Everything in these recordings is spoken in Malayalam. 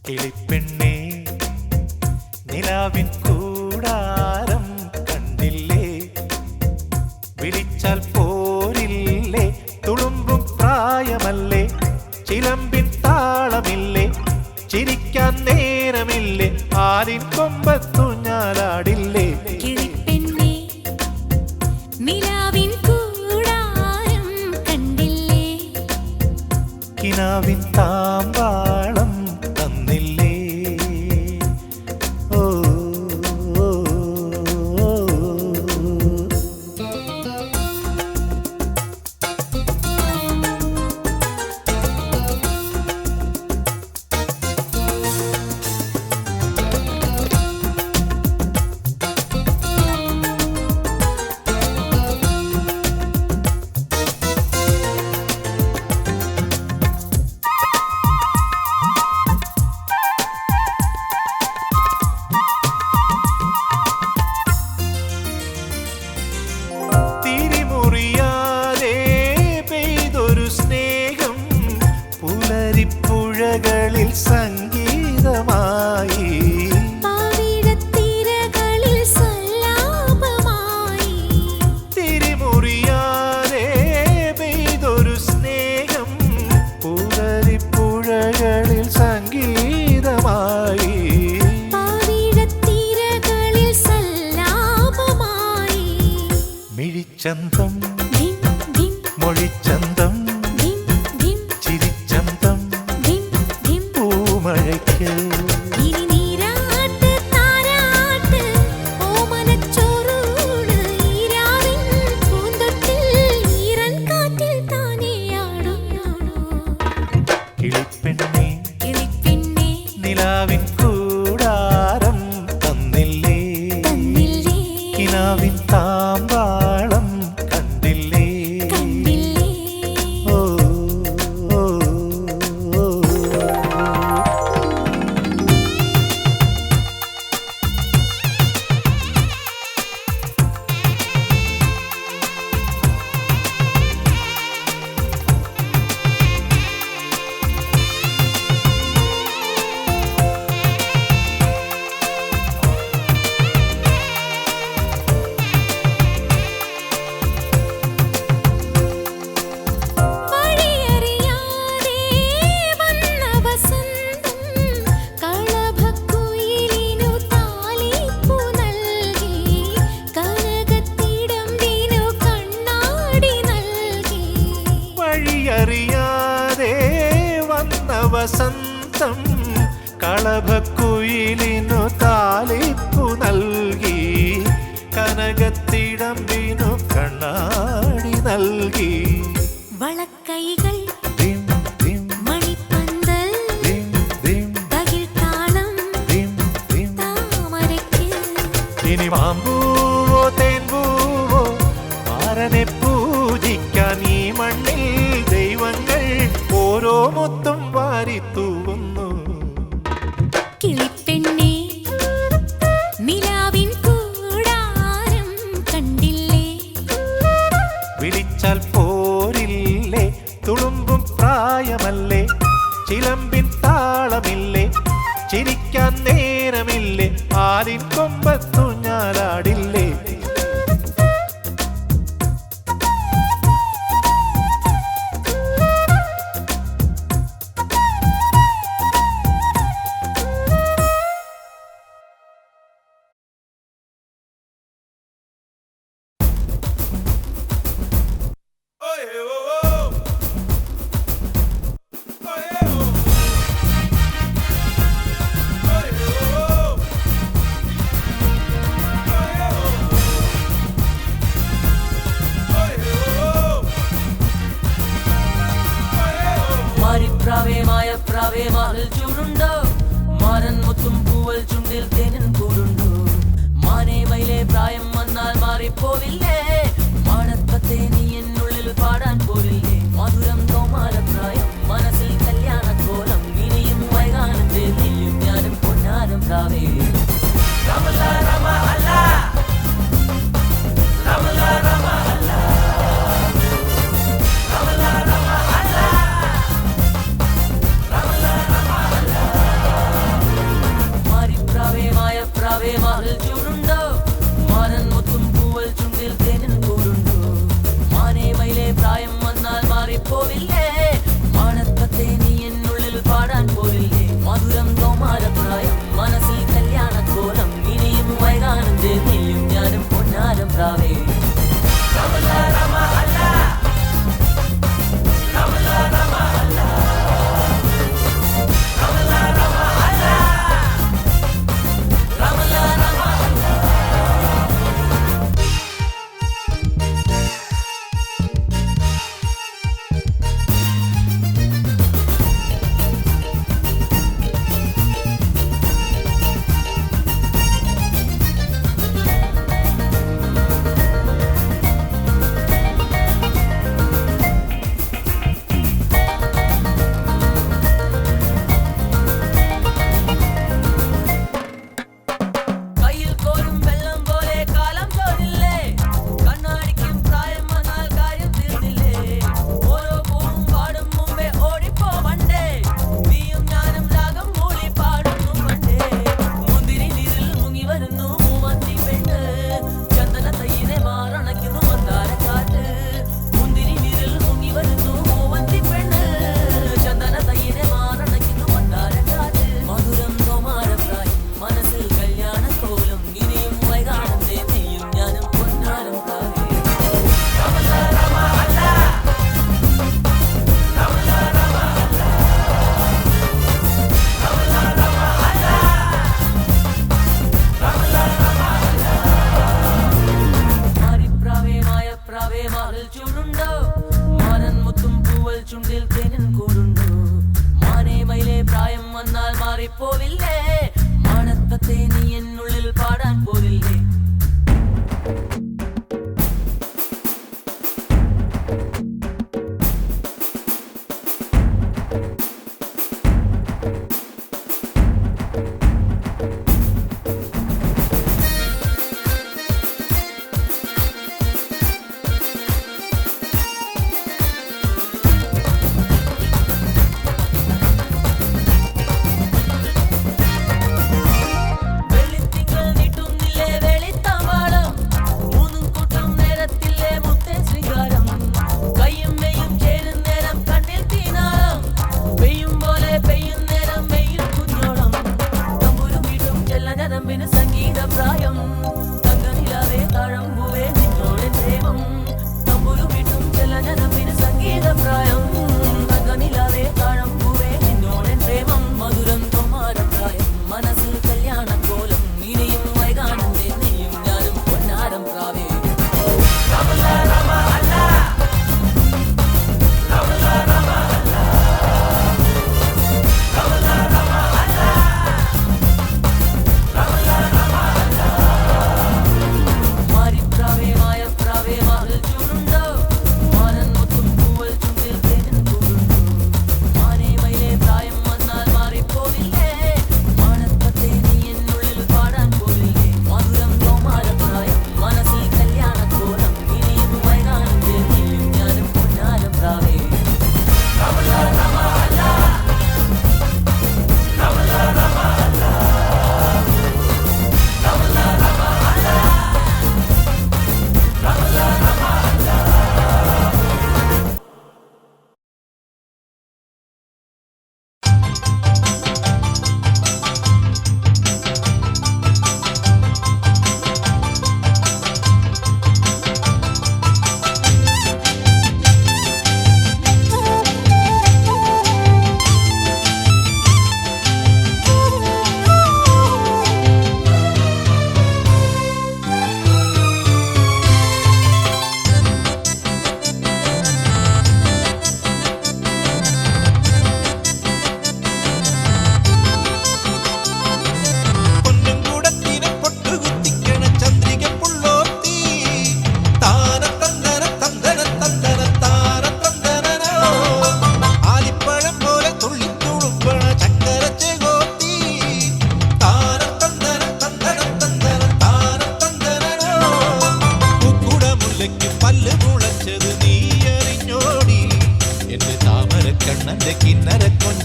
കിളിപ്പെണ്ണേ നിലാവിൻ കൂടാരം കണ്ടില്ലേ, വിളിച്ചാൽ പോരില്ലേ, തുളുമ്പും പ്രായമല്ലേ, ചിലമ്പിൻ താളമില്ലേ, ചിരിക്കാൻ നേരമില്ലേ, ആലിൻ കൊമ്പത്തു ഞാലാടില്ലേ. കിളിപ്പെണ്ണേ നിലാവിൻ കൂടാരം കണ്ടില്ലേ, കിനാവിൻ താമ്പാളം തന്നില്ലേ. ഓ പുഴകളിൽ സംഗീതമായി, പാവിടത്തിരകളിൽ സല്ലാപമായി, തിരിമുറിയാതെ പെയ്തൊരു സ്നേഹം പുഴകളിൽ സംഗീതമായി, പാവിടത്തിരകളിൽ സല്ലാപമായി. മിഴിച്ചന്തം ധിം മൊഴിച്ചന്തം ധിം ധിം ചിരിച്ചന്തം ധിം ധിം പൂമഴയ്ക്ക് ഇനി നീരാട്ട് താരാട്ട് ഓമനച്ചോറൂണ് ഈരാവിൻ പൂന്തൊട്ടിൽ ഈറൻ കാറ്റിൽ താനെയാടുന്നു. കിളിപ്പെണ്ണേ കിളിപ്പെണ്ണേ നിലാവിൻ കൂടാരം തന്നില്ലേ, തന്നില്ലേ, കിനാവിൻ താമ്പാളം കണ്ടില്ലേ. കണ്ടില്ലേ. ഓ ഓ, ഓ. വഴിയറിയാതെ വന്ന വസന്തം കളഭക്കുയിലിനു താലിപ്പു നൽകി, കനകത്തിടമ്പിനു കണ്ണാടി നൽകി. വഴിയറിയാതെ വന്ന വസന്തം കളഭക്കുയിലിനു താലിപ്പു നൽകി, കനകത്തിടമ്പിനു കണ്ണാടി നൽകി. വളക്കൈകൾ ധിം ധിം മണിപ്പന്തൽ ധിം ധിം തകിൽത്താളം ധിം ധിം. താമരയ്ക്ക് ഇനി മാമ്പൂവോ തേൻപൂവോ മാരനെ പൂജിക്കാൻ ഈ മണ്ണിൽ ദൈവങ്ങൾ ഓരോ മുത്തും വാരിത്തൂവുന്നു. കിളിപ്പെണ്ണേ നിലാവിൻ കൂടാരം കണ്ടില്ലേ, വിളിച്ചാൽ പോരില്ലേ, തുളുമ്പും പ്രായമല്ലേ, ചിലമ്പിൻ താളമില്ലേ, ചിരിക്കാൻ നേരമില്ലേ, ആലിൻ കൊമ്പത്തു ഞാലാടില്ലേ. പ്രാവേ മാറിൽ ചൂടുണ്ടോ, മാരൻ മുത്തും പൂവൽ ചുണ്ടിൽ തേനൻ കൂടുണ്ടോ, മാനേ മയിലെ പ്രായം വന്നാൽ മാറിപ്പോവില്ലേ, മാടപ്പത്തെ നീ എന്നുള്ളിൽ പാടാൻ പോലില്ലേ, മധുരം കോമാരപ്രായം മനസ്സിൽ കല്യാണക്കോലം, ഇനിയും വൈകാനം നീയും ഞാനും പൊന്നാരം പ്രാവേ. രമല രമ അല്ല രമല രമ അല്ല രമല രമ അല്ല രമല രമ അല്ല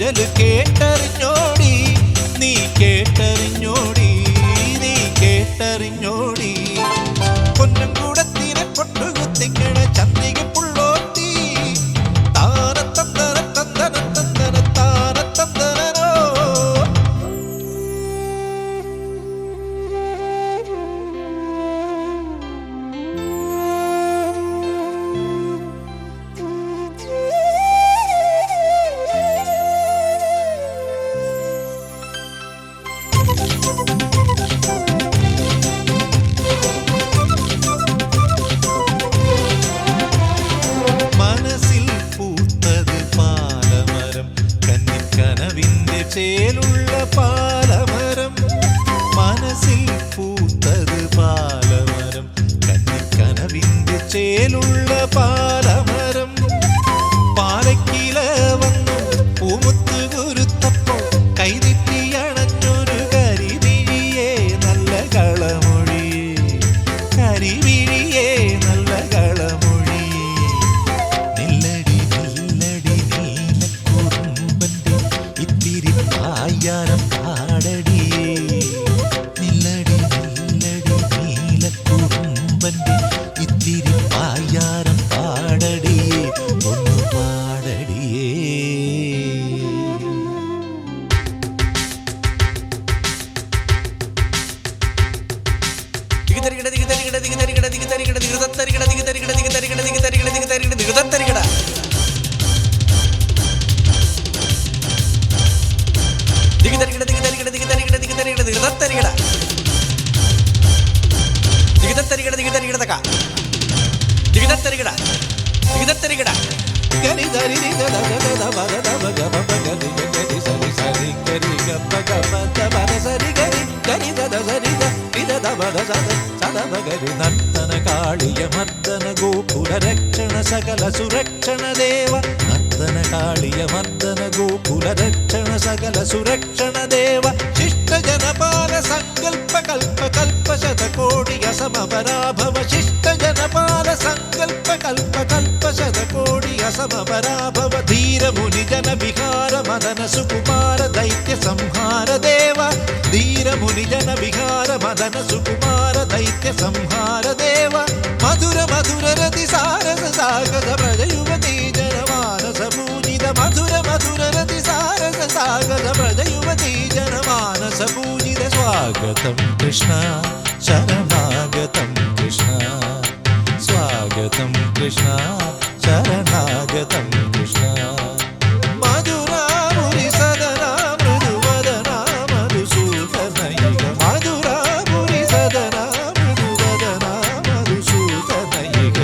കൊഞ്ചല് കേട്ടറിഞ്ഞോടി, നീ കേട്ടറിഞ്ഞോടി, നീ കേട്ടറിഞ്ഞോടി. പൊന്നും കൂടത്തിനെ കൊണ്ടുകുത്തിക്കണ ചന്ദ്രിക പുള്ളോത്തി താനത്തന്തന തന്തന തന്തന താനത്തന്തനോ. മനസ്സിൽ പൂത്തത് പാലമരം, കന്നിക്കനവിന്റെ ചേലുള്ള പാലമരം. മനസ്സിൽ പൂത്തത് പാലമരം, കന്നിക്കനവിന്റെ ചേലുള്ള പാലമരം. പാലക്കില വന്നു പൂമുത്ത് കുരുത്തപ്പോൾ കൈതിപ്പിയണഞ്ഞൊരു കരിമിഴിയേ നല്ല കളമൊഴിയേ, കരിമിഴിയേ നല്ല കളമൊഴിയേ. നില്ലടി നില്ലടി നീലക്കുറുമ്പന്റെ ഇത്തിരി പായാരം പാടടിയേ. നില്ലടി നില്ലടി നീലക്കുറുമ്പന്റെ ഇത്തിരി പായാരം പാടടിയേ, ഒന്ന് പാടടിയേ. നർത്തന കാളിയ മർദ്ദന ഗോകുല രക്ഷണ സകല സുരക്ഷണ ദേവ. നർത്തന കാളിയ മർദ്ദന ഗോകുല രക്ഷണ സകല സുരക്ഷണ ദേവ. ശിഷ്ട ജനപാല സങ്കൽപ്പ കൽപ്പ കൽപ്പ ശതകോടി അസമപരാഭവ. ശിഷ്ട ജനപാല സങ്കൽപ്പ കൽപ്പ കൽപ്പ ശതകോടി അസമപരാഭവ. ധീരമുനി ജന വിഹാര മദന സുകുമാര ദൈത്യ സംഹാര ദേവ. ധീരമുനി ജന വിഹാര മദന സുകുമാര ദൈത്യ സംഹാര ദേവ. മധുര മധുര രതി സാരസ സാഗത വ്രജ യുവതീ ജനമാനസ പൂജിത. മധുര മധുര രതി സാരസ സാഗത വ്രജ യുവതീ ജനമാനസ പൂജിത. സ്വാഗതം കൃഷ്ണ ശരണാഗതം കൃഷ്ണ, സ്വാഗതം കൃഷ്ണ ശരണാഗതം കൃഷ്ണ. മധുരാപുരി സദനാ മൃദുവദനാ മധുസൂദനൈക. മധുരാപുരി സദനാ മൃദുവദനാ മധുസൂദനൈക.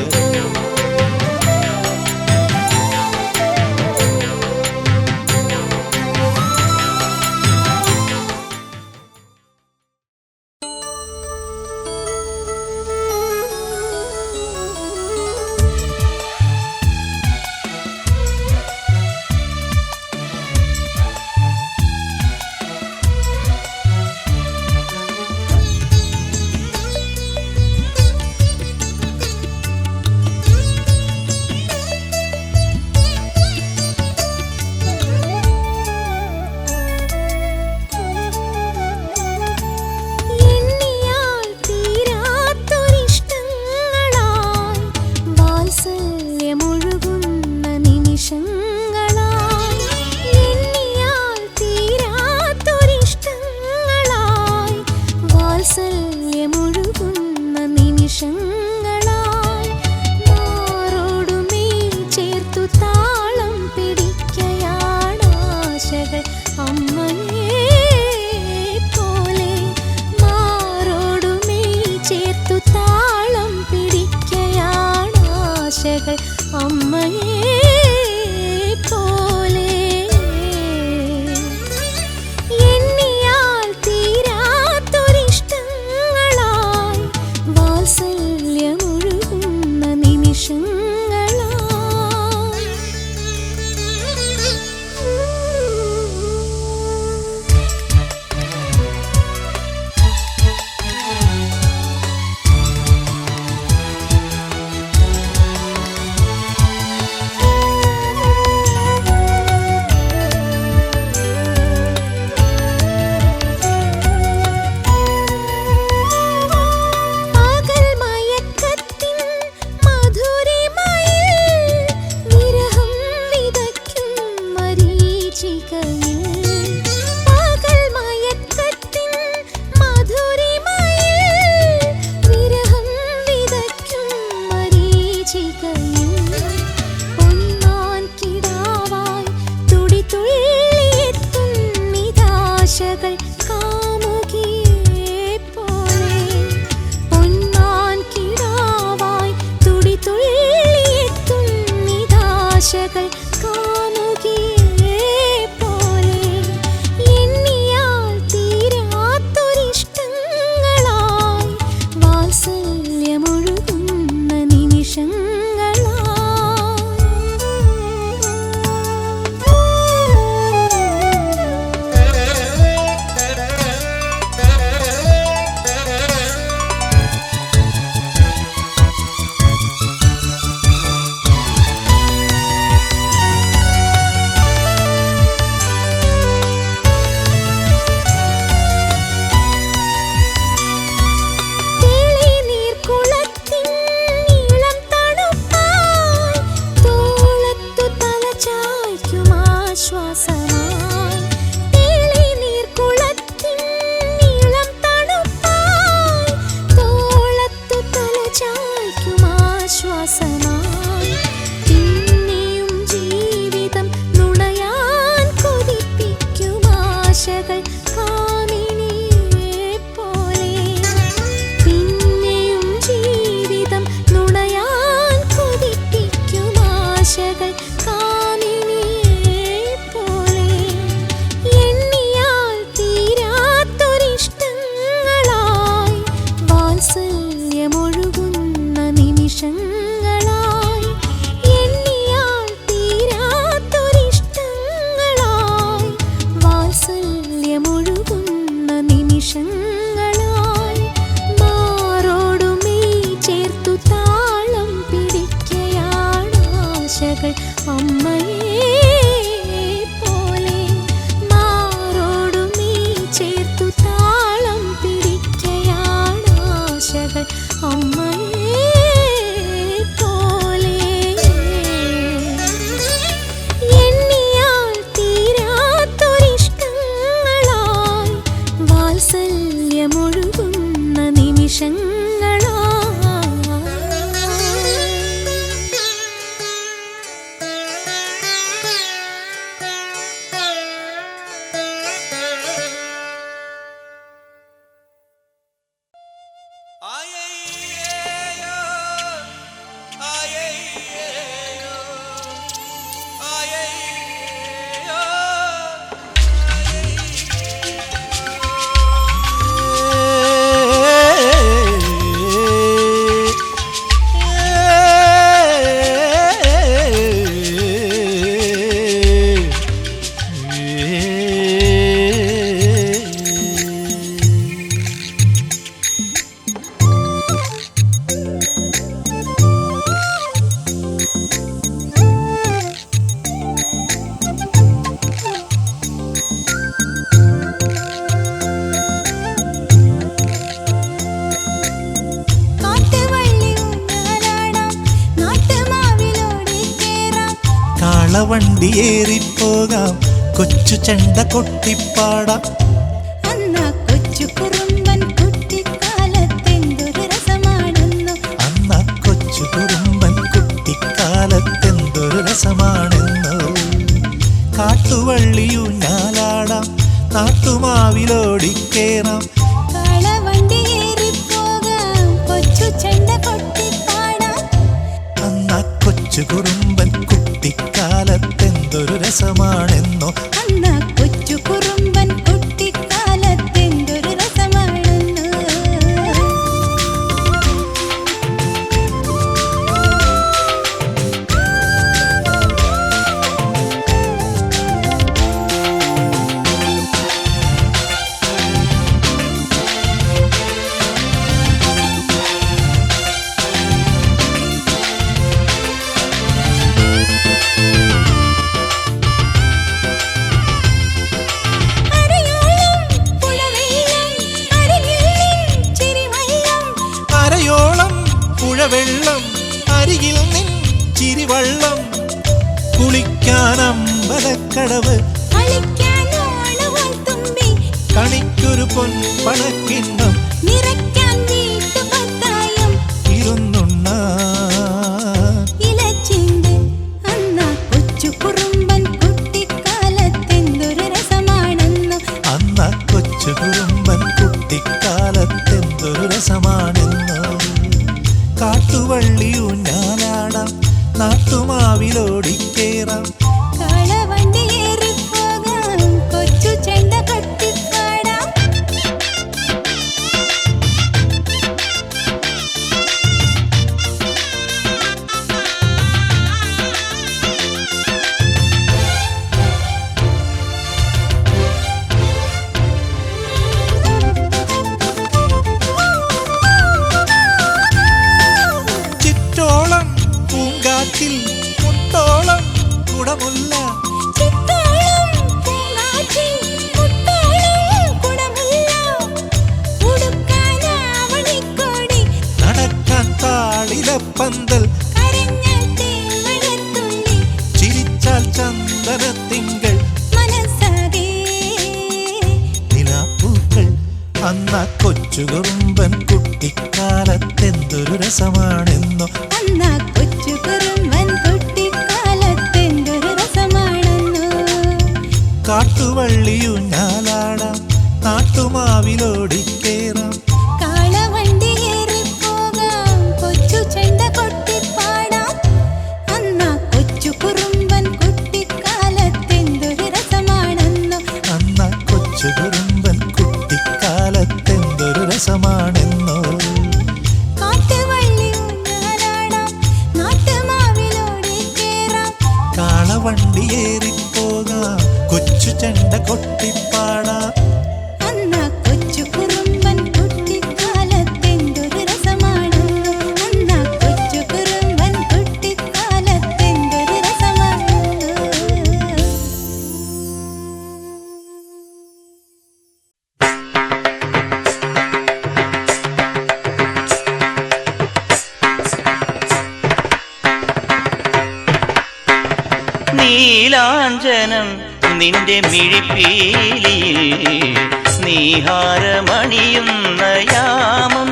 കാളവണ്ടിയേറിപ്പോകാം കൊച്ചു ചെണ്ട കൊട്ടിപ്പാടാം. അന്നാ കൊച്ചു കുറുമ്പൻ കുട്ടിക്കാലത്തെന്തൊരു രസമാണെന്നു. അന്ന കൊച്ചു കുറുമ്പൻ കുട്ടിക്കാലത്തെന്തൊരു രസമാണെന്നു. കാട്ടുവള്ളിയൂഞ്ഞാലാടാം നാട്ടുമാവിലോടിക്കേറാം. കാളവണ്ടിയേറിപ്പോകാം കൊച്ചു ചെണ്ട കൊട്ടിപ്പാടാം. അന്ന കൊച്ചു കുറുമ്പൻ കുട്ടിക്കാലത്തെന്തൊരു രസമാണെന്നോ. അന്നാ കൊച്ചു കുറുമ്പൻ കുട്ടിക്കാലത്തെന്തൊരു രസമാണെന്നു. അരയോളം പുഴവെള്ളം അരികിൽ നിൻ ചിരിവള്ളം. കുളിക്കാനമ്പലക്കടവ് കണിക്കൊരു പൊൻപണക്കിണ്ണം. ഇരുന്നുണ്ണാൻ ഇലച്ചിണ്ട്. അന്നാ കൊച്ചു കുറുമ്പൻ കുട്ടിക്കാലത്തെന്തൊരു രസമാണെന്നു. അന്ന കൊച്ചു കുറുമ്പൻ കുട്ടിക്കാലത്തെന്തൊരു രസമാണെന്നോ. കാട്ടുവള്ളിയൂഞ്ഞാലാടാം നാട്ടുമാവിലോടിക്കേറാം. കാളവണ്ടിയേറിപ്പോകാം കൊച്ചു ചെണ്ട കൊട്ടിപ്പാടാം. ചിറ്റോളം പൂങ്കാറ്റിൽ മുട്ടോളം കുടമുല്ല. ചിത്തോളം പൂങ്കാറ്റിൽ മുട്ടോളം കുടമുല്ല. ഉടുക്കാനാവണിക്കോടി നടക്കാൻ താളിലപ്പന്തൽ. കരഞ്ഞാൽ തേൻമഴത്തുള്ളി. ചിരിച്ചാൽ ചന്ദനത്തിങ്കൾ മനസ്സാകെ നിലാപ്പൂക്കൾ. അന്ന കൊച്ചു കുറുമ്പൻ കുട്ടിക്കാലത്തെന്തൊരു രസമാണെന്നോ. അന്നാ കൊച്ചു കുറുമ്പൻ കുട്ടിക്കാലത്തെന്തൊരു രസമാണെന്നു. കാട്ടുവള്ളിയൂഞ്ഞാലാടാം നാട്ടുമാവിലോടിക്കേറാം. കാളവണ്ടിയേറിപ്പോകാം കൊച്ചു ചെണ്ട കൊട്ടിപ്പാടാം. അന്നാ കൊച്ചു കുറുമ്പൻ കുട്ടിക്കാലത്തെന്തൊരു രസമാണെന്നു. അന്ന കൊച്ചു കുറുമ്പൻ കുട്ടിക്കാലത്തെന്തൊരു രസമാണെന്നോ. കാട്ടുവള്ളിയൂഞ്ഞാലാടാം നാട്ടുമാവിലോടിക്കേറാം. കാളവണ്ടിയേറിപ്പോകാം കൊച്ചു ചെണ്ട കൊട്ടിപ്പാടാം. അന്നാ കൊച്ചു കുറുമ്പൻ കുട്ടിക്കാലത്തെന്തൊരു രസമാണെന്നു. അന്നാ കൊച്ചു കുറുമ്പൻ കുട്ടിക്കാലത്തെന്തൊരു രസമാണെന്നു. നീലാഞ്ജനം നിന്റെ മിഴിപ്പീലിയിൽ നീഹാരമണിയുന്ന യാമം.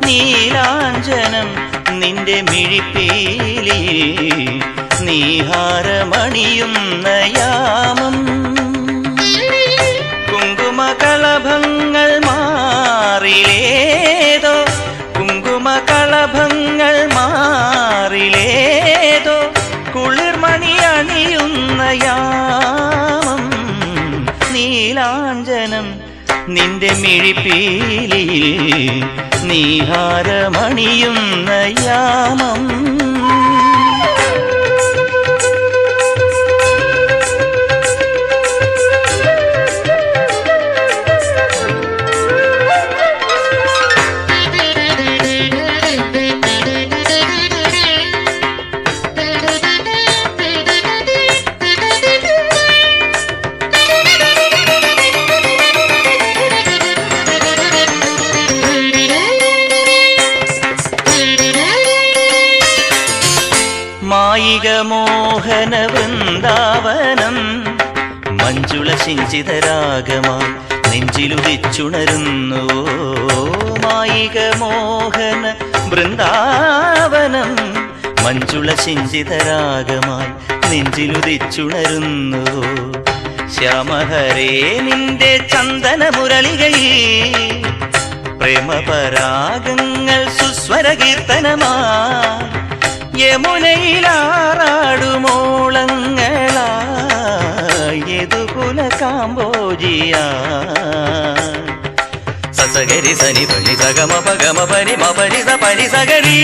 നീലാഞ്ജനം നിന്റെ മിഴിപ്പീലിയിൽ നീഹാരമണിയുന്ന യാമം. കുങ്കുമകളഭങ്ങൾ മാറിലേതോ കുങ്കുമകളഭങ്ങൾ മാറിലേതോ കുളിർമണി അണിയുന്ന യാമം. നീലാഞ്ജനം നിന്റെ മിഴിപ്പീലിയിൽ നീഹാരമണിയുന്ന യാമം. മോഹന വൃന്ദാവനം മഞ്ജുള സിഞ്ചിതരാഗമായി നെഞ്ചിലുദിച്ചുണരുന്നു മായിക മോഹന വൃന്ദാവനം മഞ്ജുള സിഞ്ചിതരാഗമായി നെഞ്ചിലുദിച്ചുണരുന്നു ശ്യാമഹരേ നിന്റെ ചന്ദന മുരളികയിൽ പ്രേമപരാഗങ്ങൾ സുസ്വര കീർത്തനമാ യമുനയിലാറാടുമോളങ്ങളായതുകുല കാമ്പോജിയ സസഗരി സനി പനി സഗമ പഗമ പനി മപനി സ പനി സഗരി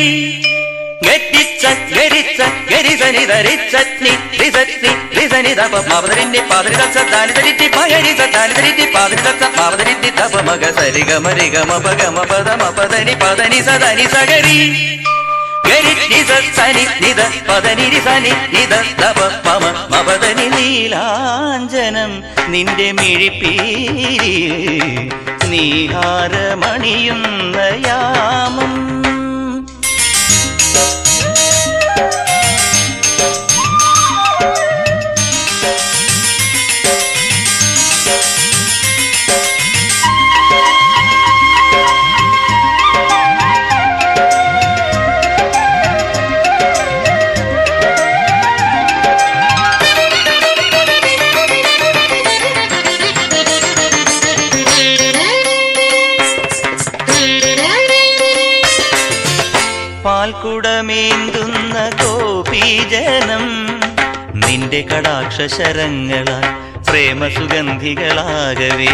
ഗരിച്ച ഗരിച്ച ഗരിസനി ധരിച്ചി രിസനി രിസനി ദപ മാവതരിന്റെ പാദരി ദസ ദാനി ധരിറ്റി പഗരി സദാനി ധരിറ്റി പാദരി ദസ മാവതരിന്റെ ദപ മഗ സരി ഗമ രി ഗമ പഗമ പദ മപദനി പദനി സദനി സഗരി ഗരി സനി നിദ പദനി രിസനി നിദ ദപ മമ മപദനി നീലാഞ്ജനം നിന്റെ മിഴിപ്പീരി നീഹാരമണിയുന്ന യാമം പാൽക്കുടമേന്തുന്ന ഗോപീജനം നിന്റെ കടാക്ഷശരങ്ങളാൽ പ്രേമസുഗന്ധികളാകവേ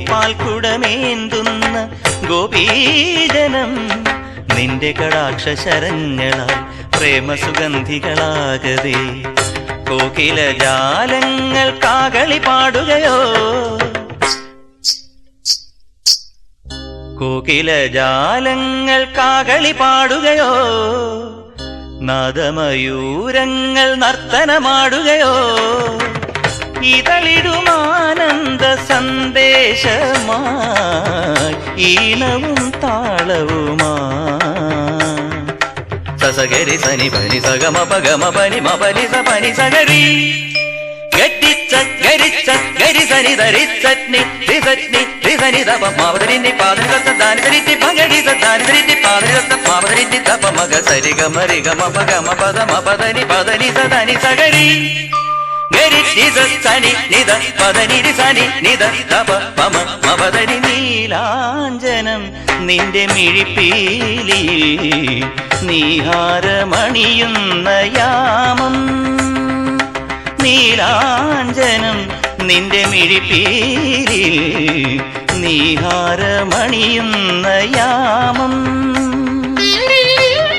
പാൽക്കുടമേന്തുന്ന ഗോപീജനം നിന്റെ കടാക്ഷശരങ്ങളാൽ പ്രേമസുഗന്ധികളാകവേ കോകിലജാലങ്ങൾ കാകളി പാടുകയോ കോകിലജാലങ്ങൾ കാകളി പാടുകയോ നാദമയൂരങ്ങൾ നർത്തനമാടുകയോ ഇതളിടുമാനന്ദ സന്ദേശമായി ഈണവും താളവുമായി സസഗരി സനി പനി സഗമ പഗമ പനി മപനി സ പനി സഗരി ഗരിച്ച ഗരിച്ച ഗരിസനി ധരിച്ചി രിസനി രിസനി ദപ മാവതരിന്റെ പാദരി ദസ ദാനി ധരിറ്റി പഗരി സദാനി ധരിറ്റി പാദരി ദസ മാവതരിന്റെ ദപ മഗ സരി ഗമ രി ഗമ പഗമ പദ മപദനി പദനി സദനി സഗരി ഗരി സനി നിദ പദനി രിസനി നിദ ദപ മമ മപദനി നീലാഞ്ജനം നിന്റെ മിഴിപ്പീലി നീഹാരമണിയുന്ന യാമം നീലാഞ്ജനം നിന്റെ മിഴിപ്പീലി നീഹാരമണിയുന്ന യാമം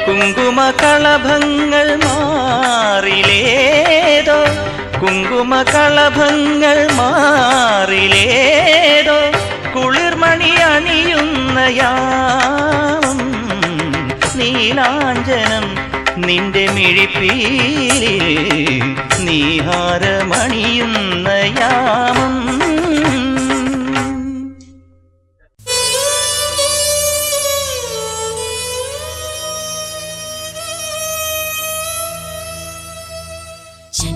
കുങ്കുമകളഭങ്ങൾ മാറിലേതോ കുങ്കുമകളഭങ്ങൾ മാറിലേതോ കുളിർമണി അണിയുന്ന യാമം നീലാഞ്ജനം നിന്റെ മിഴിപ്പീലി നീഹാരമണിയുന്ന യാമം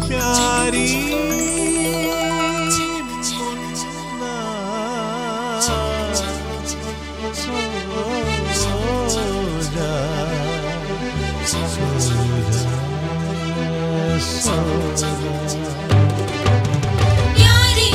प्यारी प्यारी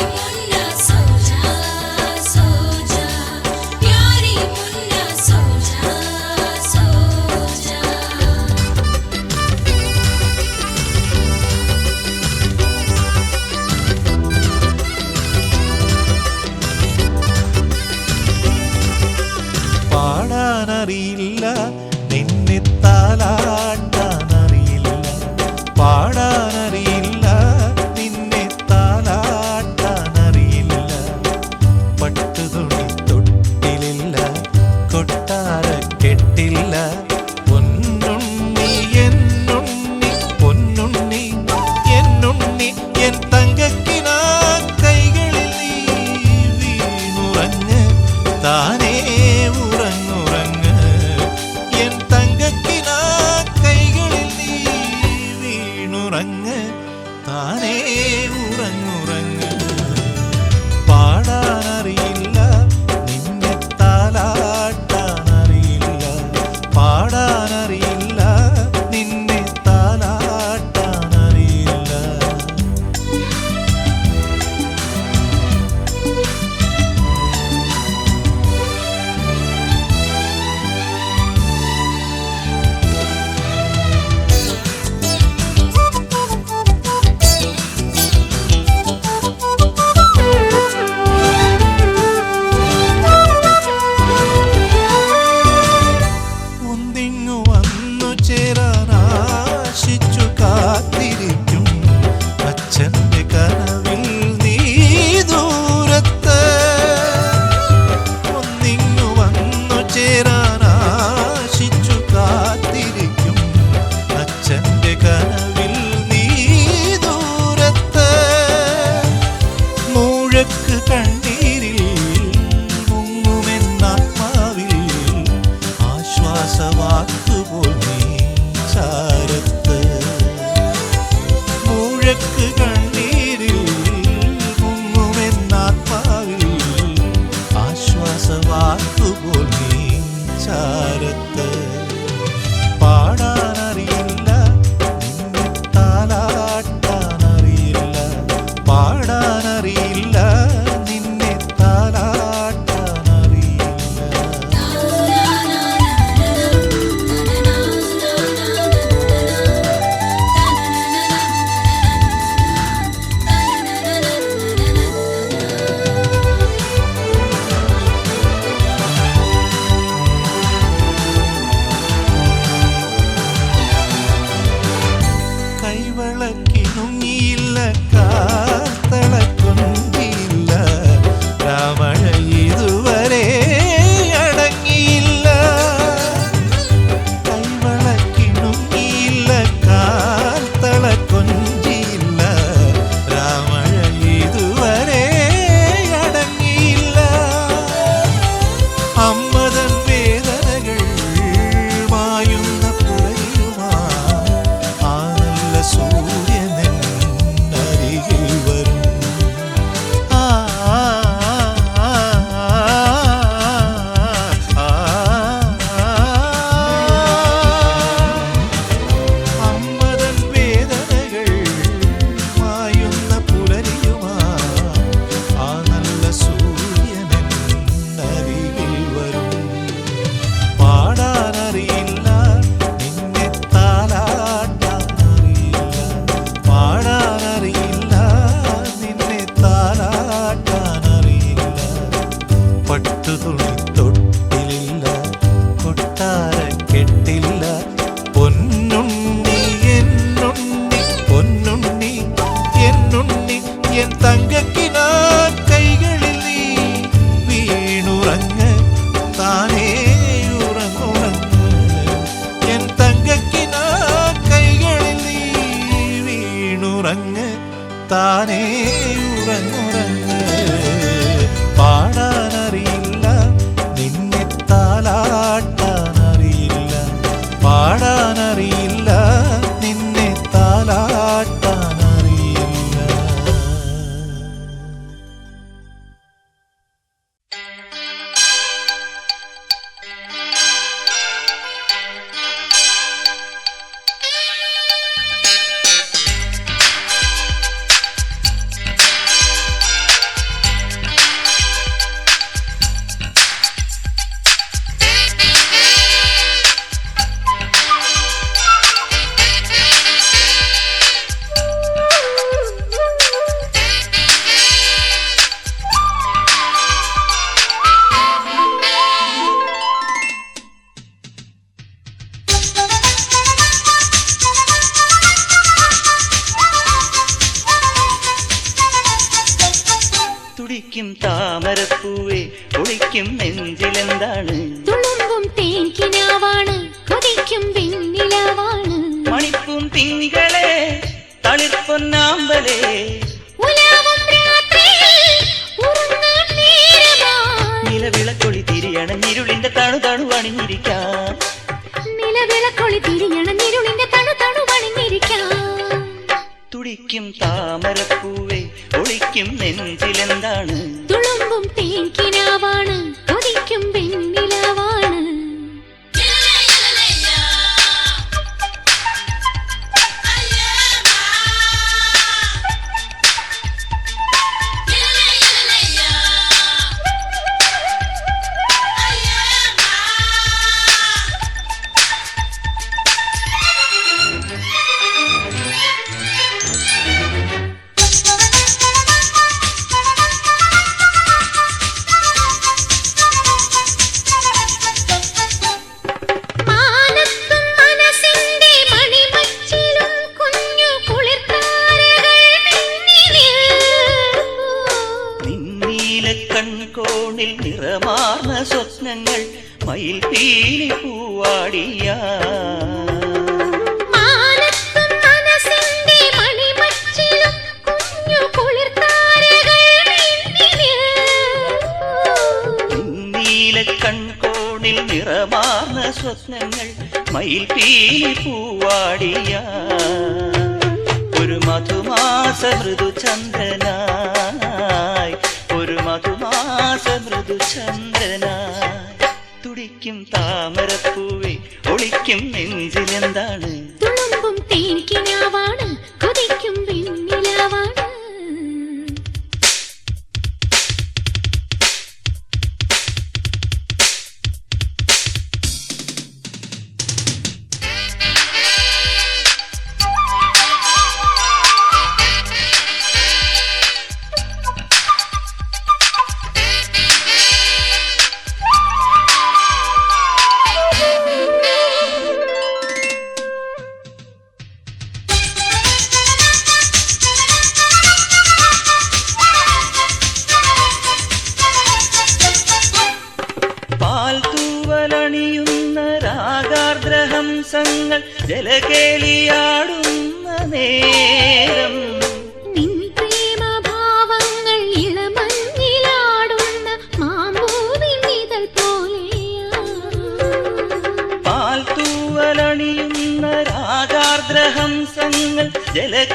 കൈകളിൽ നീ വീണുറങ്ങ് താനേ ഉറങ്ങുറങ്ങ് എൻ തങ്കക്കിന കൈകളിൽ നീ വീണുറങ്ങ് താനേ ഉറങ്ങുറങ്ങ് പാടാനറിയില്ല നിന്നെ താലാട്ടാനറിയില്ല പാടാനറിയില്ല നിന്നെ താലാട്ടാനറിയില്ല തുടിക്കും താമരപ്പൂവേ ഒളിക്കും നെഞ്ചിലെന്താണ് തുളുമ്പും തേൻകിനാവാണ് കൊതിക്കും വെണ്ണിലാവാണ് മണിപ്പും തിങ്കളെ തളിർപ്പൊന്നാമ്പലേ ഉലാവും രാത്രിയിൽ ഉറങ്ങാൻ നേരമായി നിലവിളക്കൊളി തിരിയണഞ്ഞിരുളിന്റെ തണു അണിഞ്ഞിരിക്കാം നിലവിളക്കൊളി തിരിയണഞ്ഞിരുളിന്റെ തണു അണിഞ്ഞിരിക്കാം തുടിക്കും താമരപ്പൂവേ ഒളിക്കും നെഞ്ചിലെന്താണ് തുളുമ്പും തേൻകിനാവാണ് കൊതിക്കും വെണ്ണിലാവാണ് കൺകോണിൽ നിറമാർന്ന സ്വപ്നങ്ങൾ മയിൽ പീലി പൂവാടിയ കൺകോണിൽ നിറമാർന്ന സ്വപ്നങ്ങൾ മയിൽ പീലി പൂവാടിയ ഒരു മധുമാസ മൃദുചന്ദ്രനായി ഒരു മധുമാസ മൃദുചന്ദ്രനായി തുടിക്കും താമരപ്പൂവേ ഒളിക്കും നെഞ്ചിലെന്താണ് തുളുമ്പും തേൻകിനാവാണ് കൊതിക്കും വെണ്ണിലാവാണ് ഹംസങ്ങൾ ജലകേളിയാടുന്ന നേരം നിൻ പ്രേമഭാവങ്ങൾ ഇളമഞ്ഞിലാടുന്ന മാമ്പൂവിൻ ഇതൾ പോലെയാ പാൽത്തൂവലണിയുന്ന രാഗാർദ്രഹംസങ്ങൾ ജലകേളിയാടുന്ന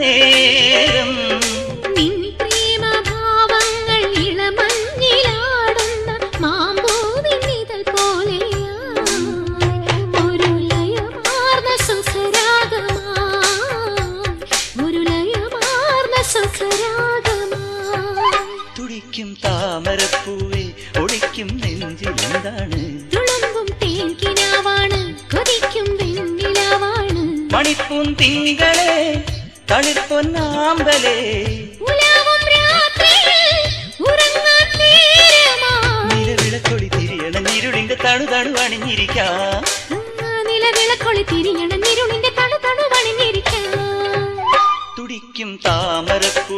നേരം നിൻ പ്രേമഭാവങ്ങൾ ഇളമഞ്ഞിലാടുന്ന മാമ്പൂവിൻ ഇതൾ പോലെയാ തുടിക്കും താമരപ്പൂവേ ഒളിക്കും നെഞ്ചിലെന്താണ് തുളുമ്പും തേൻകിനാവാണ് കൊതിക്കും വെണ്ണിലാവാണ് മണിപ്പൂൻ തിങ്കളെ തളിർപ്പൊന്നാമ്പലേ ഉലാവും രാത്രിയിൽ ഉറങ്ങാൻ നേരമായി നിലവിളക്കൊളി തിരിയണഞ്ഞിരുളിന്റെ തണു അണിഞ്ഞിരിക്കാം നിലവിളക്കൊളി തിരിയണഞ്ഞിരുളിന്റെ തണു അണിഞ്ഞിരിക്കാം തുടിക്കും താമരപ്പൂ